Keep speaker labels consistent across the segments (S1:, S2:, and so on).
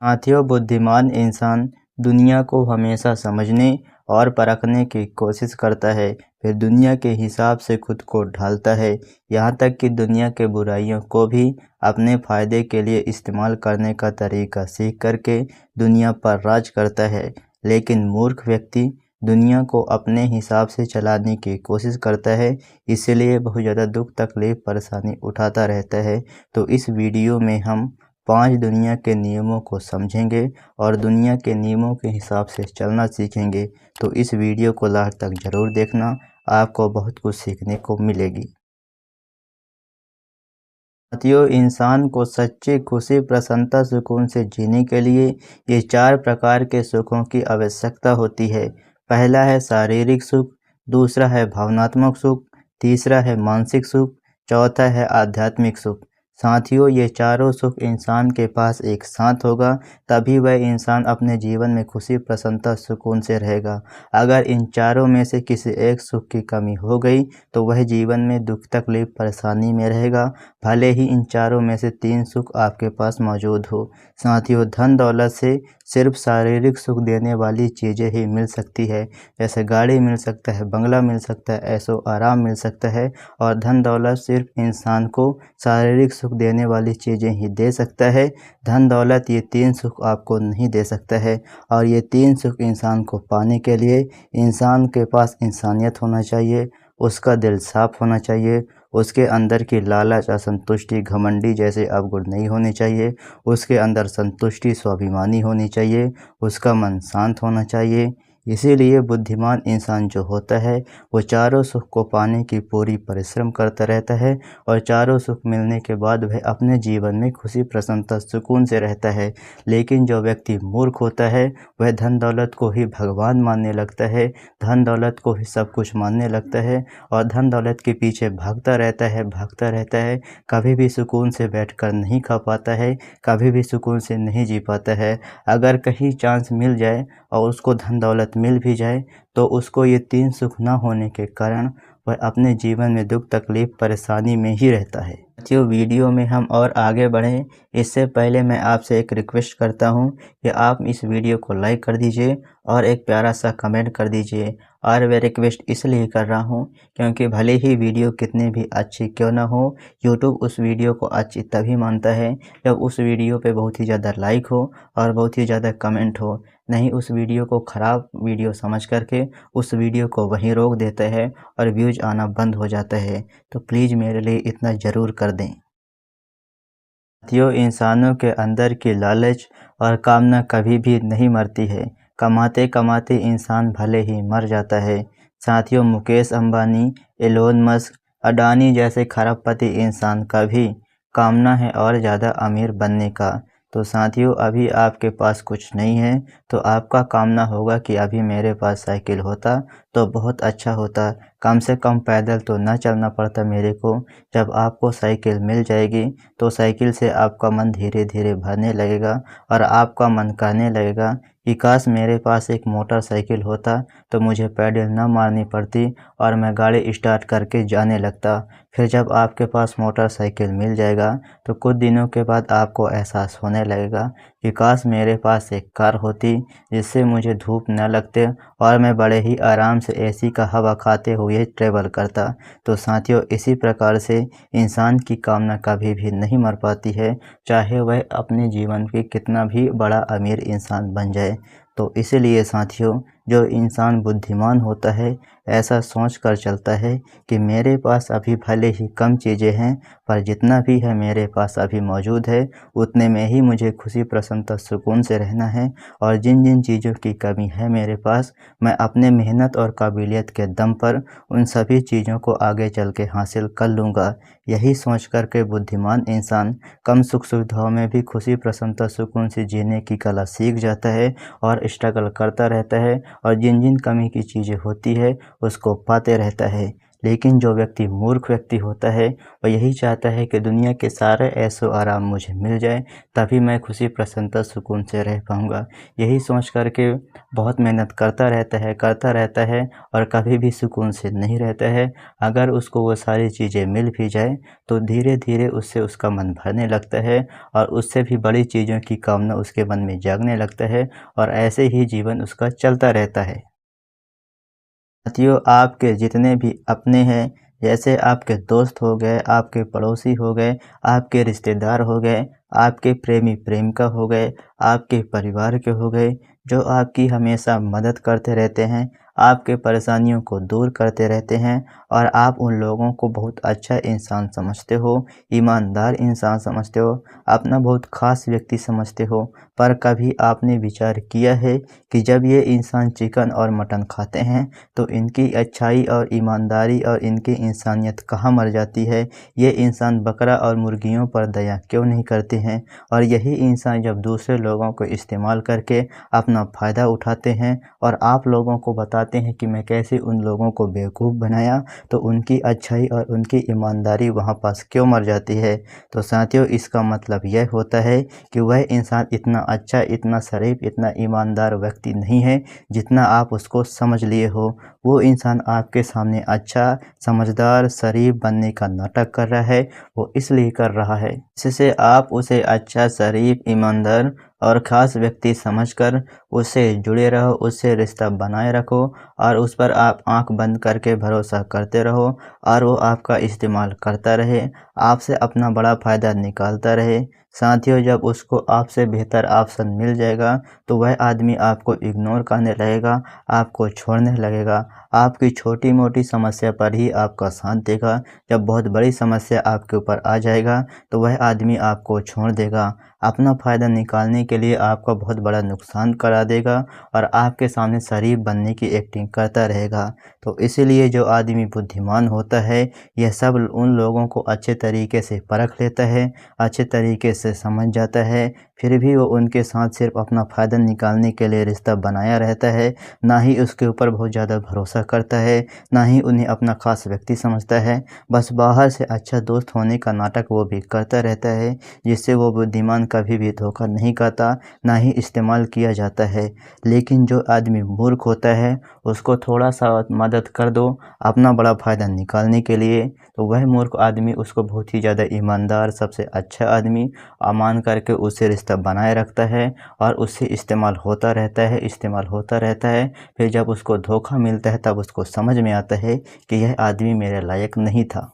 S1: साथियों, बुद्धिमान इंसान दुनिया को हमेशा समझने और परखने की कोशिश करता है, फिर दुनिया के हिसाब से खुद को ढालता है, यहाँ तक कि दुनिया के बुराइयों को भी अपने फ़ायदे के लिए इस्तेमाल करने का तरीका सीख करके दुनिया पर राज करता है। लेकिन मूर्ख व्यक्ति दुनिया को अपने हिसाब से चलाने की कोशिश करता है, इसीलिए बहुत ज़्यादा दुख तकलीफ़ परेशानी उठाता रहता है। तो इस वीडियो में हम 5 दुनिया के नियमों को समझेंगे और दुनिया के नियमों के हिसाब से चलना सीखेंगे। तो इस वीडियो को लास्ट तक ज़रूर देखना, आपको बहुत कुछ सीखने को मिलेगी। साथियों, इंसान को सच्ची खुशी, प्रसन्नता, सुकून से जीने के लिए ये 4 प्रकार के सुखों की आवश्यकता होती है। पहला है शारीरिक सुख, दूसरा है भावनात्मक सुख, तीसरा है मानसिक सुख, चौथा है आध्यात्मिक सुख। साथियों, ये चारों सुख इंसान के पास एक साथ होगा, तभी वह इंसान अपने जीवन में खुशी, प्रसन्नता, सुकून से रहेगा। अगर इन चारों में से किसी एक सुख की कमी हो गई तो वह जीवन में दुख, तकलीफ, परेशानी में रहेगा, भले ही इन चारों में से 3 सुख आपके पास मौजूद हो। साथियों, धन दौलत से सिर्फ शारीरिक सुख देने वाली चीज़ें ही मिल सकती है, जैसे गाड़ी मिल सकता है, बंगला मिल सकता है, ऐशो आराम मिल सकता है, और धन दौलत सिर्फ इंसान को शारीरिक सुख देने वाली चीज़ें ही दे सकता है। धन दौलत ये 3 सुख आपको नहीं दे सकता है, और ये 3 सुख इंसान को पाने के लिए इंसान के पास इंसानियत होना चाहिए, उसका दिल साफ होना चाहिए, उसके अंदर की लालच, असंतुष्टि, घमंडी जैसे अवगुण नहीं होने चाहिए, उसके अंदर संतुष्टि, स्वाभिमानी होनी चाहिए, उसका मन शांत होना चाहिए। इसीलिए बुद्धिमान इंसान जो होता है वो चारों सुख को पाने की पूरी परिश्रम करता रहता है, और चारों सुख मिलने के बाद वह अपने जीवन में खुशी, प्रसन्नता, सुकून से रहता है। लेकिन जो व्यक्ति मूर्ख होता है वह धन दौलत को ही भगवान मानने लगता है, धन दौलत को ही सब कुछ मानने लगता है, और धन दौलत के पीछे भागता रहता है, कभी भी सुकून से बैठकर नहीं खा पाता है, कभी भी सुकून से नहीं जी पाता है। अगर कहीं चांस मिल जाए और उसको धन दौलत मिल भी जाए तो उसको ये 3 सुख ना होने के कारण वह अपने जीवन में दुख, तकलीफ, परेशानी में ही रहता है। साथियों, वीडियो में हम और आगे बढ़ें इससे पहले मैं आपसे एक रिक्वेस्ट करता हूं कि आप इस वीडियो को लाइक कर दीजिए और एक प्यारा सा कमेंट कर दीजिए। और वह रिक्वेस्ट इसलिए कर रहा हूं क्योंकि भले ही वीडियो कितनी भी अच्छी क्यों ना हो, यूट्यूब उस वीडियो को अच्छी तभी मानता है जब उस वीडियो पे बहुत ही ज़्यादा लाइक हो और बहुत ही ज़्यादा कमेंट हो। नहीं, उस वीडियो को ख़राब वीडियो समझ करके उस वीडियो को वहीं रोक देता है और व्यूज़ आना बंद हो जाता है। तो प्लीज़ मेरे लिए इतना ज़रूर कर दें। साथियों, इंसानों के अंदर की लालच और कामना कभी भी नहीं मरती है, कमाते कमाते इंसान भले ही मर जाता है। साथियों, मुकेश अंबानी, एलोन मस्क, अडानी जैसे खरबपति इंसान का भी कामना है और ज़्यादा अमीर बनने का। तो साथियों, अभी आपके पास कुछ नहीं है तो आपका कामना होगा कि अभी मेरे पास साइकिल होता तो बहुत अच्छा होता, कम से कम पैदल तो ना चलना पड़ता मेरे को। जब आपको साइकिल मिल जाएगी तो साइकिल से आपका मन धीरे धीरे भरने लगेगा और आपका मन कहने लगेगा कि काश मेरे पास एक मोटरसाइकिल होता तो मुझे पैडल ना मारनी पड़ती और मैं गाड़ी स्टार्ट करके जाने लगता। फिर जब आपके पास मोटरसाइकिल मिल जाएगा तो कुछ दिनों के बाद आपको एहसास होने लगेगा कि काश मेरे पास एक कार होती जिससे मुझे धूप न लगते और मैं बड़े ही आराम से एसी का हवा खाते हुए ट्रैवल करता। तो साथियों, इसी प्रकार से इंसान की कामना कभी भी नहीं मर पाती है, चाहे वह अपने जीवन के कितना भी बड़ा अमीर इंसान बन जाए। तो इसीलिए साथियों, जो इंसान बुद्धिमान होता है ऐसा सोच कर चलता है कि मेरे पास अभी भले ही कम चीज़ें हैं, पर जितना भी है मेरे पास अभी मौजूद है उतने में ही मुझे खुशी, प्रसन्नता, सुकून से रहना है, और जिन जिन चीज़ों की कमी है मेरे पास मैं अपने मेहनत और काबिलियत के दम पर उन सभी चीज़ों को आगे चल के हासिल कर लूँगा। यही सोच कर के बुद्धिमान इंसान कम सुख सुविधाओं में भी खुशी, प्रसन्नता, सुकून से जीने की कला सीख जाता है और स्ट्रगल करता रहता है, और जिन जिन कमी की चीज़ें होती है उसको पाते रहता है। लेकिन जो व्यक्ति मूर्ख व्यक्ति होता है वह यही चाहता है कि दुनिया के सारे ऐशो आराम मुझे मिल जाए, तभी मैं खुशी प्रसन्नता सुकून से रह पाऊँगा। यही सोच कर के बहुत मेहनत करता रहता है और कभी भी सुकून से नहीं रहता है। अगर उसको वो सारी चीज़ें मिल भी जाए तो धीरे-धीरे उससे उसका मन भरने लगता है और उससे भी बड़ी चीज़ों की कामना उसके मन में जागने लगता है और ऐसे ही जीवन उसका चलता रहता है। साथियों, आपके जितने भी अपने हैं, जैसे आपके दोस्त हो गए, आपके पड़ोसी हो गए, आपके रिश्तेदार हो गए, आपके प्रेमी प्रेमिका हो गए, आपके परिवार के हो गए, जो आपकी हमेशा मदद करते रहते हैं, आपके परेशानियों को दूर करते रहते हैं और आप उन लोगों को बहुत अच्छा इंसान समझते हो, ईमानदार इंसान समझते हो, अपना बहुत ख़ास व्यक्ति समझते हो। पर कभी आपने विचार किया है कि जब ये इंसान चिकन और मटन खाते हैं तो इनकी अच्छाई और ईमानदारी और इनकी इंसानियत कहाँ मर जाती है? ये इंसान बकरा और मुर्गियों पर दया क्यों नहीं करते हैं? और यही इंसान जब दूसरे लोगों को इस्तेमाल करके अपना फ़ायदा उठाते हैं और आप लोगों को बताते हैं कि मैं कैसे उन लोगों को बेवकूफ़ बनाया, तो उनकी अच्छाई और उनकी ईमानदारी वहाँ पास क्यों मर जाती है? तो साथियों, इसका मतलब यह होता है कि वह इंसान इतना अच्छा, इतना शरीफ, इतना ईमानदार व्यक्ति नहीं है जितना आप उसको समझ लिए हो। वो इंसान आपके सामने अच्छा, समझदार, शरीफ बनने का नाटक कर रहा है, वो इसलिए कर रहा है। जिससे आप उसे अच्छा, शरीफ, ईमानदार और ख़ास व्यक्ति समझकर उससे जुड़े रहो, उससे रिश्ता बनाए रखो और उस पर आप आँख बंद करके भरोसा करते रहो और वो आपका इस्तेमाल करता रहे, आपसे अपना बड़ा फ़ायदा निकालता रहे। साथियों, जब उसको आपसे बेहतर ऑप्शन मिल जाएगा तो वह आदमी आपको इग्नोर करने लगेगा, आपको छोड़ने लगेगा, आपकी छोटी-मोटी समस्या पर ही आपका साथ देगा। जब बहुत बड़ी समस्या आपके ऊपर आ जाएगा तो वह आदमी आपको छोड़ देगा, अपना फ़ायदा निकालने के लिए आपका बहुत बड़ा नुकसान करा देगा और आपके सामने शरीफ बनने की एक्टिंग करता रहेगा। तो इसीलिए जो आदमी बुद्धिमान होता है, यह सब उन लोगों को अच्छे तरीके से परख लेता है, अच्छे तरीके से समझ जाता है, फिर भी वो उनके साथ सिर्फ अपना फ़ायदा निकालने के लिए रिश्ता बनाया रहता है, ना ही उसके ऊपर बहुत ज़्यादा भरोसा करता है, ना ही उन्हें अपना ख़ास व्यक्ति समझता है। बस बाहर से अच्छा दोस्त होने का नाटक वो भी करता रहता है, जिससे वो बुद्धिमान कभी भी धोखा नहीं खाता, ना ही इस्तेमाल किया जाता है। लेकिन जो आदमी मूर्ख होता है, उसको थोड़ा-सा मदद कर दो अपना बड़ा फ़ायदा निकालने के लिए, तो वह मूर्ख आदमी उसको बहुत ही ज़्यादा ईमानदार, सबसे अच्छा आदमी मान करके उससे रिश्ता बनाए रखता है और उससे इस्तेमाल होता रहता है। फिर जब उसको धोखा मिलता है तब उसको समझ में आता है कि यह आदमी मेरे लायक नहीं था।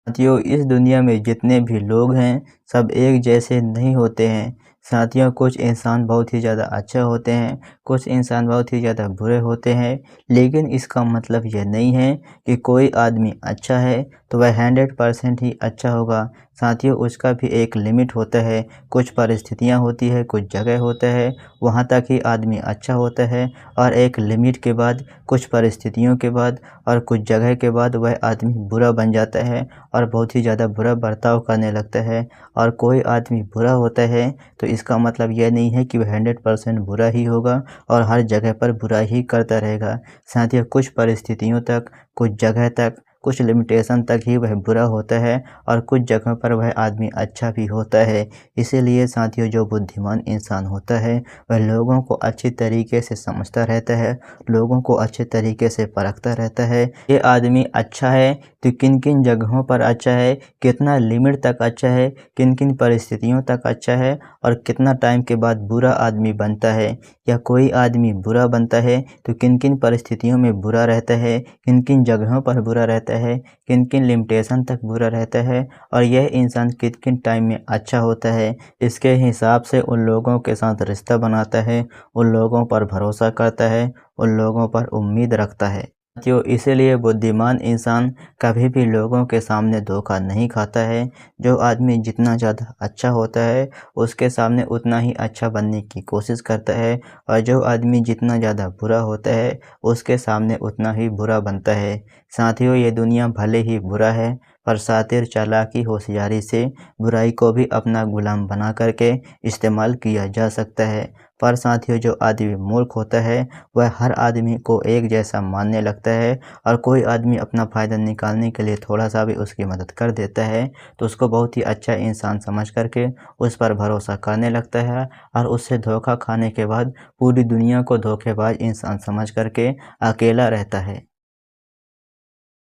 S1: साथियों, इस दुनिया में जितने भी लोग हैं सब एक जैसे नहीं होते हैं। साथियों, कुछ इंसान बहुत ही ज़्यादा अच्छे होते हैं, कुछ इंसान बहुत ही ज़्यादा बुरे होते हैं, लेकिन इसका मतलब यह नहीं है कि कोई आदमी अच्छा है तो वह 100% ही अच्छा होगा। साथियों, उसका भी एक लिमिट होता है, कुछ परिस्थितियाँ होती है, कुछ जगह होता है, वहाँ तक ही आदमी अच्छा होता है और एक लिमिट के बाद, कुछ परिस्थितियों के बाद और कुछ जगह के बाद वह आदमी बुरा बन जाता है और बहुत ही ज़्यादा बुरा बर्ताव करने लगता है। और कोई आदमी बुरा होता है तो इसका मतलब यह नहीं है कि वह 100% बुरा ही होगा और हर जगह पर बुरा ही करता रहेगा। साथियों, कुछ परिस्थितियों तक, कुछ जगह तक, कुछ लिमिटेशन तक ही वह बुरा होता है और कुछ जगहों पर वह आदमी अच्छा भी होता है। इसीलिए साथियों, जो बुद्धिमान इंसान होता है वह लोगों को अच्छी तरीके से समझता रहता है, लोगों को अच्छे तरीके से परखता रहता है। ये आदमी अच्छा है तो किन-किन जगहों पर अच्छा है, कितना लिमिट तक अच्छा है, किन-किन परिस्थितियों तक अच्छा है और कितना टाइम के बाद बुरा आदमी बनता है। या कोई आदमी बुरा बनता है तो किन-किन परिस्थितियों में बुरा रहता है, किन-किन जगहों पर बुरा रहता है, किन-किन लिमिटेशन तक बुरा रहता है और यह इंसान किन-किन टाइम में अच्छा होता है। इसके हिसाब से उन लोगों के साथ रिश्ता बनाता है, उन लोगों पर भरोसा करता है, उन लोगों पर उम्मीद रखता है। साथियों, इसीलिए बुद्धिमान इंसान कभी भी लोगों के सामने धोखा नहीं खाता है। जो आदमी जितना ज़्यादा अच्छा होता है उसके सामने उतना ही अच्छा बनने की कोशिश करता है और जो आदमी जितना ज़्यादा बुरा होता है उसके सामने उतना ही बुरा बनता है। साथियों, ये दुनिया भले ही बुरा है पर शातिर चालाकी होशियारी से बुराई को भी अपना गुलाम बना करके इस्तेमाल किया जा सकता है। पर साथियों, जो आदमी मूर्ख होता है वह हर आदमी को एक जैसा मानने लगता है, और कोई आदमी अपना फ़ायदा निकालने के लिए थोड़ा सा भी उसकी मदद कर देता है तो उसको बहुत ही अच्छा इंसान समझ करके उस पर भरोसा करने लगता है, और उससे धोखा खाने के बाद पूरी दुनिया को धोखेबाज इंसान समझ करके अकेला रहता है।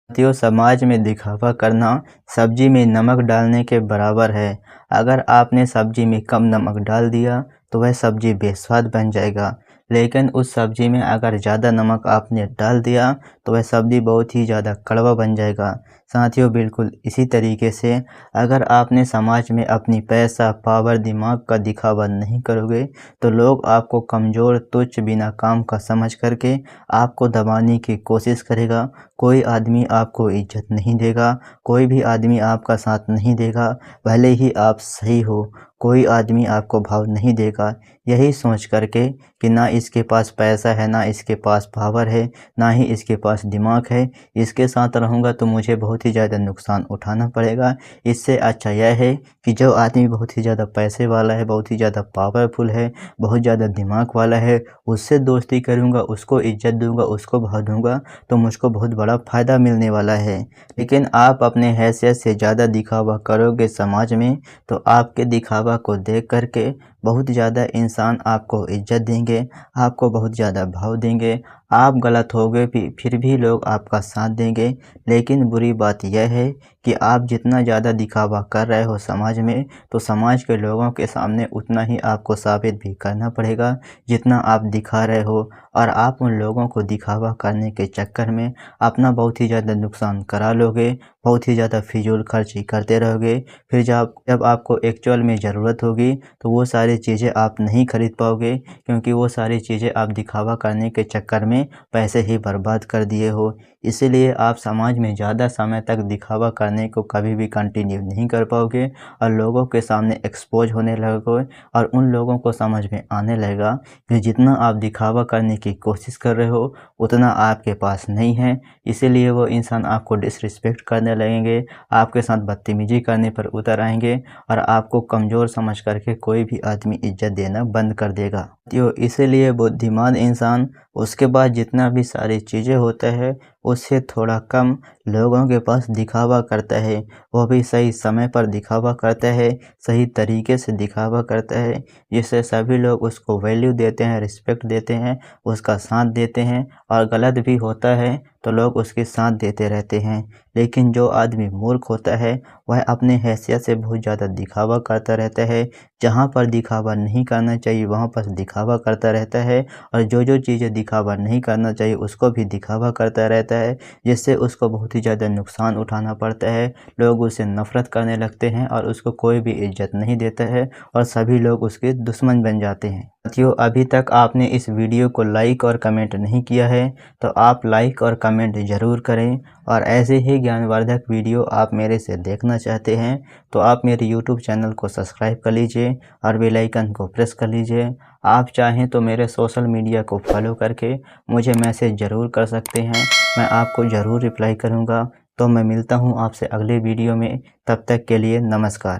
S1: साथियों, समाज में दिखावा करना सब्जी में नमक डालने के बराबर है। अगर आपने सब्जी में कम नमक डाल दिया तो वह सब्जी बेस्वाद बन जाएगा, लेकिन उस सब्जी में अगर ज़्यादा नमक आपने डाल दिया तो वह सब्जी बहुत ही ज़्यादा कड़वा बन जाएगा। साथियों, बिल्कुल इसी तरीके से अगर आपने समाज में अपनी पैसा, पावर, दिमाग का दिखावा नहीं करोगे तो लोग आपको कमज़ोर, तुच्छ, बिना काम का समझ करके आपको दबाने की कोशिश करेगा। कोई आदमी आपको इज्जत नहीं देगा, कोई भी आदमी आपका साथ नहीं देगा, भले ही आप सही हो, कोई आदमी आपको भाव नहीं देगा। यही सोच करके कि ना इसके पास पैसा है, ना इसके पास पावर है, ना ही इसके पास दिमाग है, इसके साथ रहूँगा तो मुझे बहुत ही ज़्यादा नुकसान उठाना पड़ेगा। इससे अच्छा यह है कि जो आदमी बहुत ही ज़्यादा पैसे वाला है, बहुत ही ज़्यादा पावरफुल है, बहुत ज़्यादा दिमाग वाला है, उससे दोस्ती करूँगा, उसको इज्जत दूँगा, उसको भाव दूँगा तो मुझको बहुत बड़ा फ़ायदा मिलने वाला है। लेकिन आप अपने हैसियत से ज़्यादा दिखावा करोगे समाज में तो आपके दिखावा को देख करके बहुत ज़्यादा इंसान आपको इज्जत देंगे, आपको बहुत ज़्यादा भाव देंगे। आप गलत होगे फिर भी लोग आपका साथ देंगे। लेकिन बुरी बात यह है कि आप जितना ज़्यादा दिखावा कर रहे हो समाज में तो समाज के लोगों के सामने उतना ही आपको साबित भी करना पड़ेगा जितना आप दिखा रहे हो, और आप उन लोगों को दिखावा करने के चक्कर में अपना बहुत ही ज़्यादा नुकसान करा लोगे, बहुत ही ज़्यादा फिजूल खर्ची करते रहोगे। फिर जब आपको एक्चुअल में ज़रूरत होगी तो वो सारी चीज़ें आप नहीं खरीद पाओगे, क्योंकि वो सारी चीज़ें आप दिखावा करने के चक्कर में पैसे ही बर्बाद कर दिए हो। इसीलिए आप समाज में ज़्यादा समय तक दिखावा करने को कभी भी कंटिन्यू नहीं कर पाओगे, और लोगों के सामने एक्सपोज होने लगोगे, और उन लोगों को समझ में आने लगेगा कि जितना आप दिखावा करने की कोशिश कर रहे हो उतना आपके पास नहीं है। इसीलिए वो इंसान आपको डिसरिस्पेक्ट करने लगेंगे, आपके साथ बदतमीजी करने पर उतर आएंगे, और आपको कमज़ोर समझ करके कोई भी आदमी इज्जत देना बंद कर देगा। इसीलिए बुद्धिमान इंसान उसके पास जितना भी सारी चीज़ें होता है उससे थोड़ा कम लोगों के पास दिखावा करता है, वो भी सही समय पर दिखावा करता है, सही तरीके से दिखावा करता है, जिससे सभी लोग उसको वैल्यू देते हैं, रिस्पेक्ट देते हैं, उसका साथ देते हैं, और गलत भी होता है तो लोग उसके साथ देते रहते हैं। लेकिन जो आदमी मूर्ख होता है वह अपने हैसियत से बहुत ज़्यादा दिखावा करता रहता है, जहाँ पर दिखावा नहीं करना चाहिए वहाँ पर दिखावा करता रहता है, और जो चीज़ें दिखावा नहीं करना चाहिए उसको भी दिखावा करता रहता है, जिससे उसको बहुत ही ज़्यादा नुकसान उठाना पड़ता है। लोग उससे नफ़रत करने लगते हैं और उसको कोई भी इज्जत नहीं देता है, और सभी लोग उसके दुश्मन बन जाते हैं। साथियों, अभी तक आपने इस वीडियो को लाइक और कमेंट नहीं किया है तो आप लाइक और कमेंट ज़रूर करें, और ऐसे ही ज्ञानवर्धक वीडियो आप मेरे से देखना चाहते हैं तो आप मेरे यूट्यूब चैनल को सब्सक्राइब कर लीजिए और बेल आइकन को प्रेस कर लीजिए। आप चाहें तो मेरे सोशल मीडिया को फॉलो करके मुझे मैसेज ज़रूर कर सकते हैं, मैं आपको ज़रूर रिप्लाई करूँगा। तो मैं मिलता हूँ आपसे अगले वीडियो में, तब तक के लिए नमस्कार।